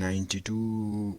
92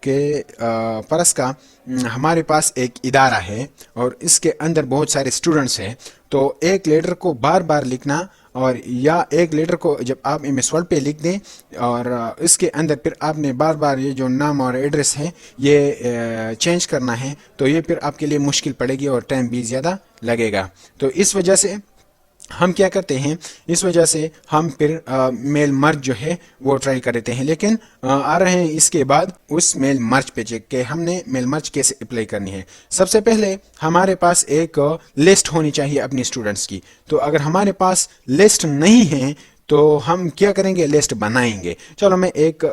کہ فرض کا ہمارے پاس ایک ادارہ ہے اور اس کے اندر بہت سارے اسٹوڈنٹس ہیں، تو ایک لیٹر کو بار بار لکھنا، اور یا ایک لیٹر کو جب آپ ایم ایس ورڈ پہ لکھ دیں اور اس کے اندر پھر آپ نے بار بار یہ جو نام اور ایڈریس ہے یہ چینج کرنا ہے، تو یہ پھر آپ کے لیے مشکل پڑے گی اور ٹائم بھی زیادہ لگے گا. تو اس وجہ سے ہم کیا کرتے ہیں، اس وجہ سے ہم پھر میل مرج جو ہے وہ ٹرائی کر دیتے ہیں. لیکن آ رہے ہیں اس کے بعد اس میل مرج پہ چیک کہ ہم نے میل مرج کیسے اپلائی کرنی ہے. سب سے پہلے ہمارے پاس ایک لسٹ ہونی چاہیے اپنی اسٹوڈنٹس کی. تو اگر ہمارے پاس لسٹ نہیں ہے تو ہم کیا کریں گے، لسٹ بنائیں گے. چلو میں ایک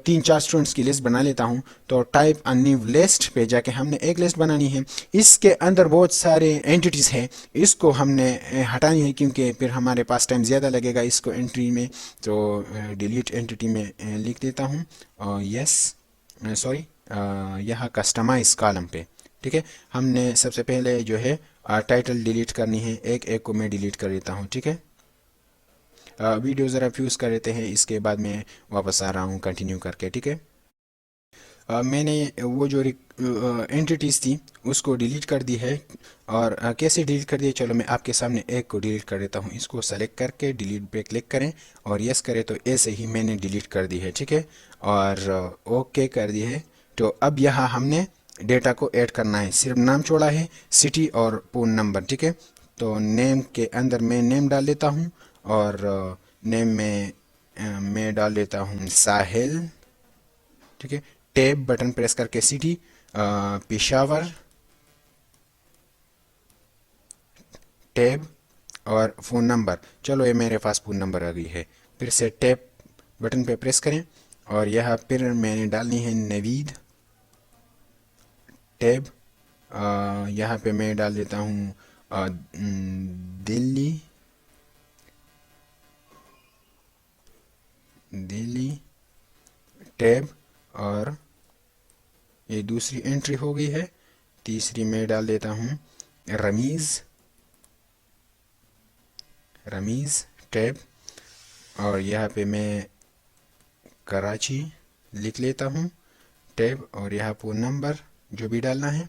3-4 اسٹوڈنٹس کی لسٹ بنا لیتا ہوں. تو ٹائپ ا نیو لسٹ پہ جا کے ہم نے ایک لسٹ بنانی ہے. اس کے اندر بہت سارے اینٹیز ہیں، اس کو ہم نے ہٹانی ہے کیونکہ پھر ہمارے پاس ٹائم زیادہ لگے گا اس کو انٹری میں. تو ڈیلیٹ اینٹی میں لکھ دیتا ہوں یس سوری یہاں کسٹمائز کالم پہ. ٹھیک ہے، ہم نے سب سے پہلے جو ہے ٹائٹل ڈیلیٹ کرنی ہے. ایک ایک کو میں ڈیلیٹ کر دیتا ہوں. ٹھیک ہے، ویڈیو ذرا فیوز کر لیتے ہیں، اس کے بعد میں واپس آ رہا ہوں کنٹینیو کر کے. ٹھیک ہے، میں نے وہ جو اینٹیز تھی اس کو ڈیلیٹ کر دی ہے. اور کیسے ڈیلیٹ کر دی ہے، چلو میں آپ کے سامنے ایک کو ڈیلیٹ کر دیتا ہوں. اس کو سلیکٹ کر کے ڈیلیٹ پہ کلک کریں اور یس کریں، تو ایسے ہی میں نے ڈیلیٹ کر دی ہے. ٹھیک ہے، اور اوکے کر دی ہے. تو اب یہاں ہم نے ڈیٹا کو ایڈ کرنا ہے. صرف نام چھوڑا ہے، سٹی اور فون نمبر. ٹھیک ہے، تو نیم کے اندر میں نیم ڈال دیتا ہوں اور نیم میں ڈال دیتا ہوں ساحل. ٹھیک ہے، ٹیب بٹن پریس کر کے سٹی پشاور، ٹیب اور فون نمبر. چلو یہ میرے پاس فون نمبر آ گئی ہے. پھر سے ٹیب بٹن پہ پریس کریں اور یہاں پھر میں نے ڈالنی ہے نوید. ٹیب یہاں پہ میں ڈال دیتا ہوں دلی. ٹیب اور یہ دوسری انٹری ہو گئی ہے. تیسری میں ڈال دیتا ہوں رمیز ٹیب، اور یہاں پہ میں کراچی لکھ لیتا ہوں ٹیب، اور یہاں فون نمبر جو بھی ڈالنا ہے.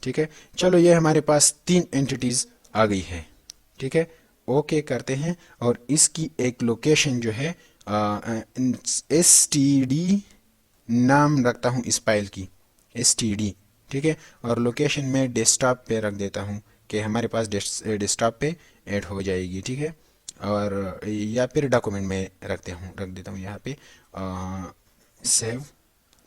ٹھیک ہے، چلو یہ ہمارے پاس 3 اینٹیز آ گئی ہے. ٹھیک ہے، اوکے کرتے ہیں اور اس کی ایک لوکیشن جو ہے ایس ٹی ڈی نام رکھتا ہوں اس فائل کی، ایس ٹی ڈی. ٹھیک ہے، اور لوکیشن میں ڈیسک ٹاپ پہ رکھ دیتا ہوں کہ ہمارے پاس ڈیسک ٹاپ پہ ایڈ ہو جائے گی. ٹھیک ہے، اور یا پھر ڈاکومنٹ میں رکھ دیتا ہوں یہاں پہ سیو.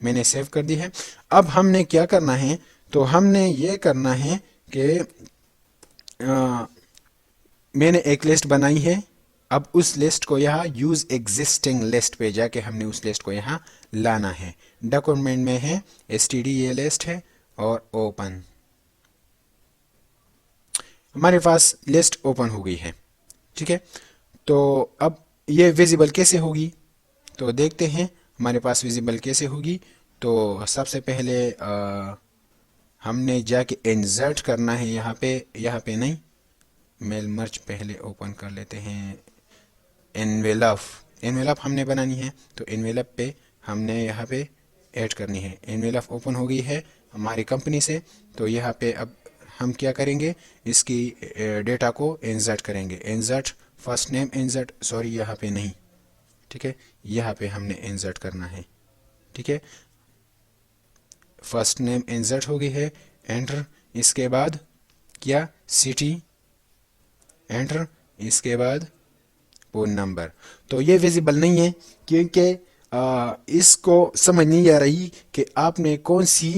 میں نے سیو کر دی ہے. اب ہم نے کیا کرنا ہے، تو ہم نے یہ کرنا ہے کہ میں نے ایک لسٹ بنائی ہے. اب اس لسٹ کو یہاں یوز ایگزسٹنگ لسٹ پہ جا کے ہم نے اس لسٹ کو یہاں لانا ہے. ڈاکومنٹ میں ہے ایس ٹی ڈی یہ لسٹ ہے اور اوپن. ہمارے پاس لسٹ اوپن ہو گئی ہے. ٹھیک ہے، تو اب یہ ویزیبل کیسے ہوگی، تو دیکھتے ہیں ہمارے پاس ویزیبل کیسے ہوگی. تو سب سے پہلے ہم نے جا کے انسرٹ کرنا ہے یہاں پہ نہیں، میل مرچ پہلے اوپن کر لیتے ہیں. انویلپ ہم نے بنانی ہے، تو انویلپ پہ ہم نے یہاں پہ ایڈ کرنی ہے. انویلپ اوپن ہو گئی ہے ہماری کمپنی سے. تو یہاں پہ اب ہم کیا کریں گے، اس کی ڈیٹا کو انسرٹ کریں گے. Insert first name insert, sorry یہاں پہ نہیں. ٹھیک ہے، یہاں پہ ہم نے انسرٹ کرنا ہے. ٹھیک ہے، فرسٹ نیم انسرٹ ہو گئی ہے، انٹر. اس کے بعد کیا، سٹی، انٹر. اس کے بعد فون نمبر. تو یہ ویزیبل نہیں ہے کیونکہ اس کو سمجھ نہیں آ رہی کہ آپ نے کون سی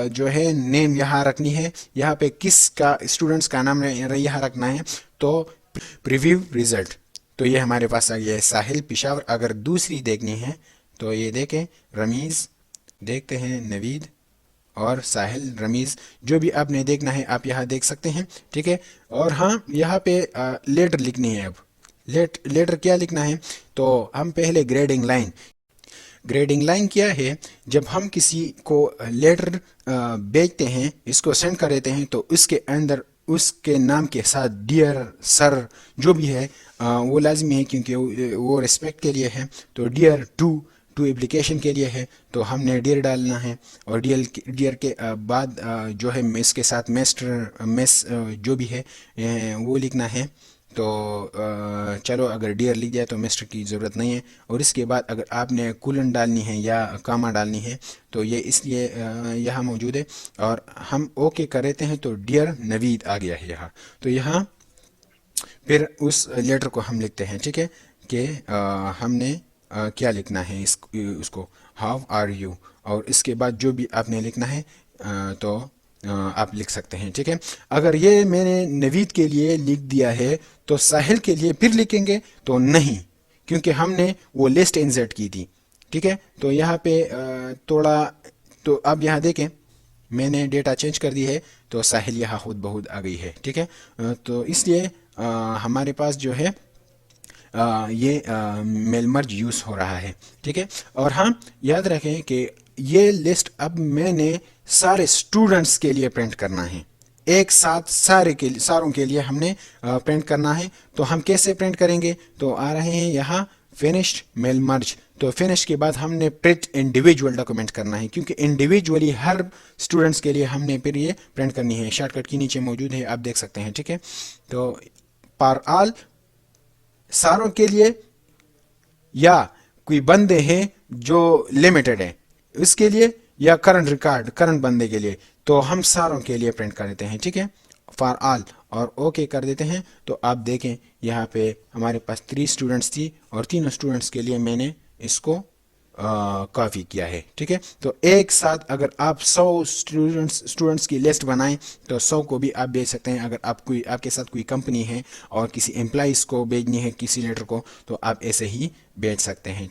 جو ہے نیم یہاں رکھنی ہے، یہاں پہ کس کا اسٹوڈنٹس کا نام یہاں رکھنا ہے. تو پریویو ریزلٹ، تو یہ ہمارے پاس آ گیا ہے ساحل پشاور. اگر دوسری دیکھنی ہے تو یہ دیکھیں رمیز، دیکھتے ہیں نوید اور ساحل رمیز. جو بھی آپ نے دیکھنا ہے آپ یہاں دیکھ سکتے ہیں. ٹھیک ہے، اور ہاں یہاں پہ لیٹر لکھنی ہے. اب لیٹر کیا لکھنا ہے، تو ہم پہلے گریڈنگ لائن کیا ہے، جب ہم کسی کو لیٹر بھیجتے ہیں، اس کو سینڈ کر دیتے ہیں، تو اس کے اندر اس کے نام کے ساتھ ڈیئر سر جو بھی ہے وہ لازمی ہے کیونکہ وہ ریسپیکٹ کے لیے ہے. تو ڈیئر ٹو ٹو اپلیکیشن کے لیے ہے تو ہم نے ڈیئر ڈالنا ہے، اور ڈیئر کے بعد جو ہے اس کے ساتھ میس جو بھی ہے وہ لکھنا ہے. تو چلو اگر ڈیئر لکھ جائے تو مسٹر کی ضرورت نہیں ہے. اور اس کے بعد اگر آپ نے کولن ڈالنی ہے یا کاما ڈالنی ہے تو یہ اس لیے یہاں موجود ہے. اور ہم اوکے کر دیتے ہیں تو ڈیئر نوید آ گیا ہے یہاں. تو یہاں پھر اس لیٹر کو ہم لکھتے ہیں، ٹھیک ہے، کہ ہم نے کیا لکھنا ہے اس کو ہاؤ آر یو. اور اس کے بعد جو بھی آپ نے لکھنا ہے تو آپ لکھ سکتے ہیں، ٹھیک ہے. اگر یہ میں نے نوید کے لیے لکھ دیا ہے تو ساحل کے لیے پھر لکھیں گے تو نہیں، کیونکہ ہم نے وہ لسٹ انسرٹ کی تھی، ٹھیک ہے. تو یہاں پہ تھوڑا، تو اب یہاں دیکھیں میں نے ڈیٹا چینج کر دی ہے تو ساحل یہاں خود بخود آ گئی ہے، ٹھیک ہے. تو اس لیے ہمارے پاس جو ہے یہ میل مرج یوز ہو رہا ہے، ٹھیک ہے. اور ہاں یاد رکھیں کہ یہ لسٹ اب میں نے سارے اسٹوڈنٹس کے لیے پرنٹ کرنا ہے، ایک ساتھ ساروں کے لیے ہم نے پرنٹ کرنا ہے. تو ہم کیسے پرنٹ کریں گے؟ تو آ رہے ہیں یہاں فنشڈ میل مرج. تو فنش کے بعد ہم نے پرنٹ انڈیویجول ڈاکومنٹ کرنا ہے، کیونکہ انڈیویجولی ہر اسٹوڈنٹس کے لیے ہم نے پھر یہ پرنٹ کرنی ہے. شارٹ کٹ کی نیچے موجود ہے، آپ دیکھ سکتے ہیں، ٹھیک ہے. تو فار آل ساروں کے لیے، یا کوئی بندے ہیں جو لمیٹڈ ہیں اس کے لیے، یا کرنٹ بندے کے لیے، تو ہم ساروں کے لیے پرنٹ کر دیتے ہیں، ٹھیک ہے، فار آل، اور اوکے کر دیتے ہیں. تو آپ دیکھیں یہاں پہ ہمارے پاس 3 اسٹوڈنٹس تھی اور تینوں اسٹوڈنٹس کے لیے میں نے اس کو کافی کیا ہے، ٹھیک ہے. تو ایک ساتھ اگر آپ 100 اسٹوڈنٹس کی لسٹ بنائیں تو 100 کو بھی آپ بھیج سکتے ہیں. اگر آپ کے ساتھ کوئی کمپنی ہے اور کسی امپلائیز کو بھیجنی ہے کسی لیٹر کو تو آپ ایسے ہی بھیج سکتے ہیں.